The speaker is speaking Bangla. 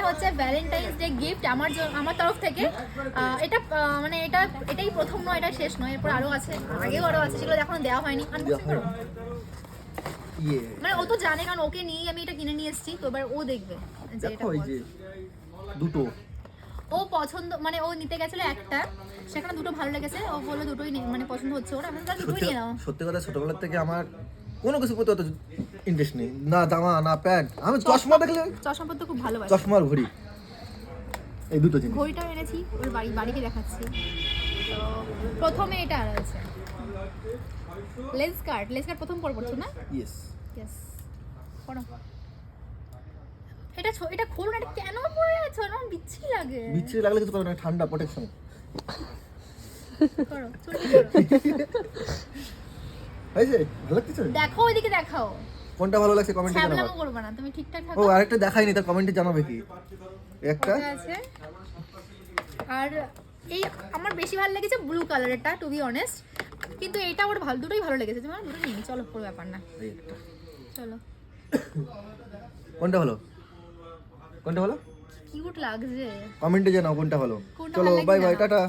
এটা হচ্ছে ভ্যালেন্টাইন্স ডে গিফট আমার তরফ থেকে। এটা মানে এটাই প্রথম নয়, এটা শেষ নয়, এরপর আরো আছে, আগেও আরো আছে, সেগুলো এখনো দেওয়া হয়নি। আনবক্সিং করো। মানে ও তো জানে, কারণ ওকে নিয়েই আমি এটা কিনে নিয়ে এসেছি, তো এবার ও দেখবে যে এটা দুটো ও পছন্দ, মানে ও নিতে গেছিল একটা, সেখানে দুটো ভালো লেগেছে, ও বললো দুটোই মানে পছন্দ হচ্ছে ওর, আমি তাহলে দুটোই নিয়ে নাও। সত্যি কথা ছোটবেলা থেকে আমার কোনো কিছু প্রতি অত ইন্টারেস্ট নেই, না জামা না প্যান্ট। আমি চশমা দেখলে চশমা পরতে খুব ভালোবাসি, চশমা আর ঘড়ি, এই দুটো জিনিস। ঘড়িটাও এনেছি, ওর বাড়িকে দেখাচ্ছি। তো প্রথমে এটা রয়েছে লেন্স কার্ড প্রথম পড়ছো না? ইয়েস ইয়েস, পড়ো। এটা খোলো না, এটা কেন পড়ে আছো? আমার বিচ্ছিরি লাগে। বিচ্ছিরি লাগলে কিছু করো না, ঠান্ডা প্রোটেকশন করো, চুরি করো। হয়েছে? ভালো লাগছে? দেখো ওইদিকে দেখাও, কোনটা ভালো লাগছে কমেন্টে জানাও। ছ্যাবলামো করবে না, তুমি ঠিকঠাক থাকো। ও আরেকটা দেখাইনি, তার কমেন্টে জানাবে কি? একটা ওটা আছে। আর এই আমার বেশি ভালো লেগেছে ব্লু কালারেরটা, টু বি অনেস্ট, কিন্তু এটা ওর ভালো, দুটোই ভালো লেগেছে। তোমার দুটো নিয়ে চলো, কোনো ব্যাপার না, এই একটা। চলো। কোনটা ভালো? কোনটা ভালো? কিউট লাগছে। কমেন্টে জানাও কোনটা ভালো। কোনটা চলো ভালো লাগছে বাই বাই, জানাও। টাটা।